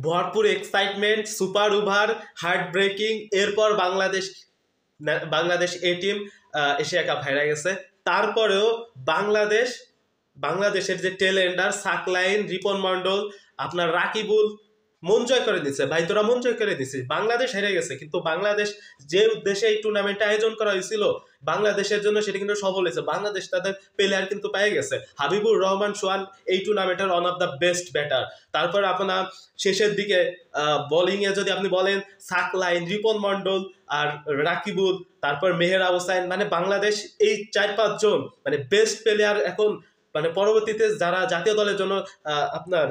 ভরপুর excitement, super over, heart breaking. এরপর বাংলাদেশ এ team Asia cup হারা গেছে। তারপরেও বাংলাদেশের যে টেলেন্ডার সাকলাইন, রিপন মন্ডল, আপনার রাকিবুল মন জয় করে দিচ্ছে। ভাই তোরা মন জয় করে দিছিস। বাংলাদেশ হেরে গেছে, কিন্তু বাংলাদেশ যে উদ্দেশ্যে এই টুর্নামেন্ট আয়োজন করা হয়েছিল বাংলাদেশের জন্য, সেটা কিন্তু সফল হয়েছে। বাংলাদেশ তাদের প্লেয়ার কিন্তু পেয়ে গেছে। হাবিবুর রহমান সোহান এই টুর্নামেন্টের one of the best batter. তারপর আপনার শেষের দিকে বোলিং এ যদি আপনি বলেন সাকলাইন, রিপন মন্ডল আর রাকিবুল, তারপর মেহেরা হোসাইন, মানে বাংলাদেশ এই 4-5 জন মানে বেস্ট প্লেয়ার এখন মানে পরবর্তীতে যারা জাতীয় দলের জন্য আপনার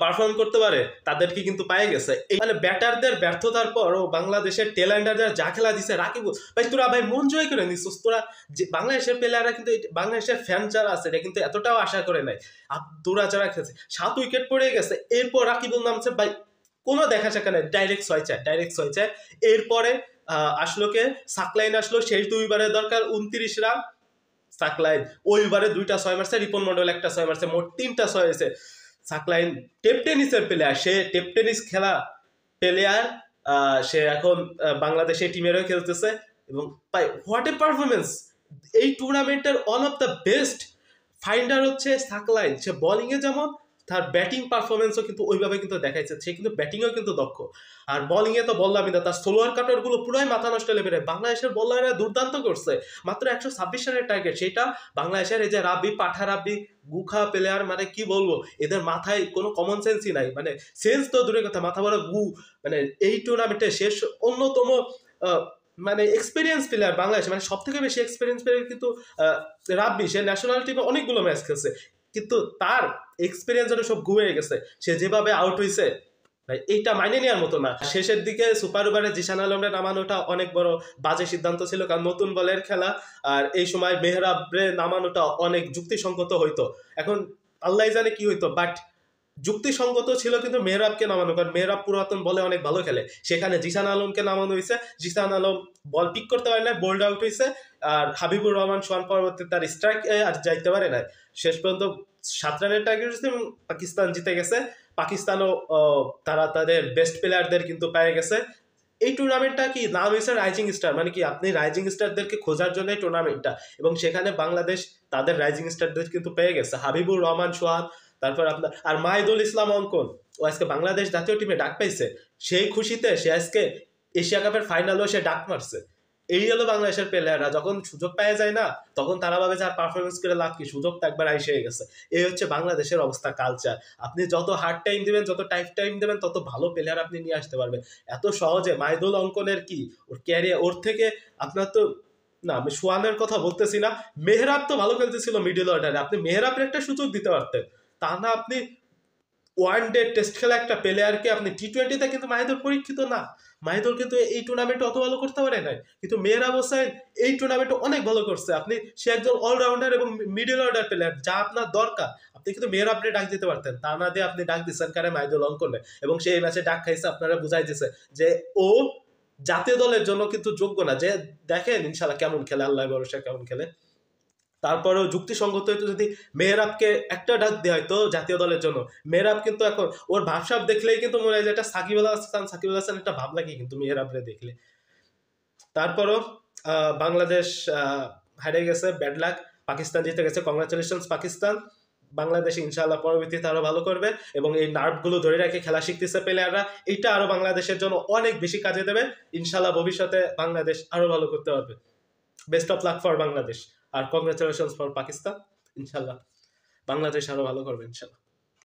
পারফর্ম করতে পারে তাদেরকে কিন্তু পায়ে গেছে। এই মানে ব্যাটারদের ব্যর্থতার পরও বাংলাদেশের টেলেন্ডারদের যা খেলা দিছে, রাকিবুল ভাই তোরা ভাই মন জয় করে নিচ্ছিস। তোরা বাংলাদেশের প্লেয়াররা কিন্তু বাংলাদেশের ফ্যান যারা আছে এটা কিন্তু এতটাও আশা করে নাই। তোরা যারা খেলছে 7 উইকেট পড়ে গেছে, এরপর রাকিবুল নামছে ভাই কোনো দেখা শাখা নেই, ডাইরেক্ট 6 চায়। এরপরে আসলো কে সাকলাইন আসলো, শেষ 2 ওভারের দরকার 29 রান। সাকলাইন ওই ওভারে 2টা 6 মারছে, রিপন মন্ডল 1টা 6 মারছে, মোট 3টা 6 হয়েছে। সাকলাইন টেপ টেনিসের প্লেয়ার, সে টেপ টেনিস খেলা প্লেয়ার, সে এখন বাংলাদেশের টিমেরও খেলতেছে। এবং হোয়াট এ পারফরমেন্স! এই টুর্নামেন্টের one of the best finder হচ্ছে সাকলাইন। সে বোলিংয়ে যেমন, তার ব্যাটিং পারফরমেন্সও কিন্তু ওইভাবে কিন্তু দেখাইছে। সে কিন্তু ব্যাটিংয়েও কিন্তু দক্ষ। আর বোলিংয়ে তো বললামই না, তার সোলোয়ার কাটারগুলো পুরোই মাথা নষ্ট লেভেলের। বাংলাদেশের বোলাররা দুর্দান্ত করছে। মাত্র 126 রানের টার্গেট, সেটা বাংলাদেশের এই যে পাঠা রাব্বি গুখা প্লেয়ার, মানে কি বলবো, এদের মাথায় কোনো কমন সেন্সই নাই। মানে সেন্স তো দূরের কথা, মাথা বড় গু। মানে এই টুর্নামেন্টে শেষ অন্যতম মানে এক্সপিরিয়েন্স প্লেয়ার বাংলাদেশ, মানে সব থেকে বেশি এক্সপিরিয়েন্স প্লেয়ার কিন্তু রাব্বি। সে ন্যাশনাল টিমে অনেকগুলো ম্যাচ খেলছে, কিন্তু তার এক্সপিরিয়েন্স সব গুয়ে গেছে। সে যেভাবে আউট হয়েছে এইটা মাইনে নেওয়ার মতো না। শেষের দিকে সুপার ওভারে জিশান আলমরে নামানোটা অনেক বড় বাজে সিদ্ধান্ত ছিল, কারণ নতুন বলের খেলা। আর এই সময় মেহরাবরে নামানোটা অনেক যুক্তিসঙ্গত হইতো। এখন আল্লাহ জানে কি হইতো, বাট যুক্তিসঙ্গত ছিল কিন্তু মেহরাবকে নামানো, কারণ মেহরাব পুরাতন বলে অনেক ভালো খেলে। সেখানে জিশান আলমকে নামানো হয়েছে, জিশান আলম বল পিক করতে পারে না, বোল্ড আউট হয়েছে। আর হাবিবুর রহমান সোহান পরবর্তী তার স্ট্রাইক আর যাইতে পারে না। শেষ পর্যন্ত 7 রানের টার্গেট এবং পাকিস্তান জিতে গেছে। পাকিস্তানও তারা তাদের বেস্ট প্লেয়ারদের কিন্তু পেয়ে গেছে। এই টুর্নামেন্টটা কি নাম হয়েছে রাইজিং স্টার, মানে কি আপনি রাইজিং স্টারদেরকে খোঁজার জন্য এই টুর্নামেন্টটা, এবং সেখানে বাংলাদেশ তাদের রাইজিং স্টারদের কিন্তু পেয়ে গেছে। হাবিবুর রহমান সোহান, তারপর আপনার আর মাহিদুল ইসলাম অঙ্কন, ও আজকে বাংলাদেশ জাতীয় টিমে ডাক পাইছে। সেই খুশিতে সে আজকে এশিয়া কাপের ফাইনালও সে ডাক মারছে। এই হলো বাংলাদেশের প্লেয়াররা, যখন সুযোগ পাওয়া যায় না তখন তারা ভাবে যে আর পারফরমেন্স করে লাভ কি, সুযোগ তো একবার আইসে গেছে। এই হচ্ছে বাংলাদেশের অবস্থা, কালচার। আপনি যত হার্ড টাইম দিবেন, যত টাইম দেবেন, তত ভালো প্লেয়ার আপনি নিয়ে আসতে পারবেন। এত সহজে মাহিদুল অঙ্কনের কি ওর ক্যারিয়ার, ওর থেকে আপনার তো না, আমি সোয়ানের কথা বলতেছি না, মেহরাব তো ভালো খেলতেছিল মিডল অর্ডারে, আপনি মেহরাবের একটা সুযোগ দিতে পারতেন। তা না, আপনি ওয়ান ডে টেস্ট খেলা একটা প্লেয়ারকে আপনি টি-20তে, কিন্তু মাহিদুল পরীক্ষিত না। মাহিদুল কিন্তু এই টুর্নামেন্টে অত ভালো করতে পারে নাই, কিন্তু মেহরাব হোসাইন এই টুর্নামেন্টে অনেক ভালো করছে। আপনি সে একজন অলরাউন্ডার এবং মিডল অর্ডার প্লেয়ার, যা আপনার দরকার। আপনি কিন্তু মেহরাবরে ডাক দিতে পারতেন, তা না দিয়ে আপনি ডাক দিচ্ছেন কারে মাহিদুল অঙ্কনে, এবং সেই ম্যাচে ডাক খাইছে। আপনারা বুঝাই দিছে যে ও জাতীয় দলের জন্য কিন্তু যোগ্য না। যে দেখেন ইনশাল্লাহ কেমন খেলে, আল্লাহ ভরসা কেমন খেলে। তারপরেও যুক্তিসঙ্গত হয়তো যদি মেহরাবকে একটা ডাক দেওয়া হয়তো জাতীয় দলের জন্য। মেহরাব কিন্তু এখন ওর ভাবসাব দেখলেই কিন্তু মনে হয় যে এটা সাকিব আল হাসান একটা ভাব লাগে কিন্তু মেহরাবরে দেখলে। তারপরও বাংলাদেশ হারিয়ে গেছে, ব্যাড লাক। পাকিস্তান জিতে গেছে, কংগ্রাচুলেশনস পাকিস্তান। বাংলাদেশ ইনশাআল্লাহ পরবর্তীতে আরো ভালো করবে, এবং এই নার্ভগুলো ধরে রেখে খেলা শিখতেছে প্লেয়াররা, এটা আরো বাংলাদেশের জন্য অনেক বেশি কাজে দেবে। ইনশাআল্লাহ ভবিষ্যতে বাংলাদেশ আরো ভালো করতে পারবে। Best of luck for Bangladesh, আর কংগ্রাচুলেশনস ফর পাকিস্তান। ইনশাল্লাহ বাংলাদেশ আরো ভালো করবে ইনশাল্লাহ।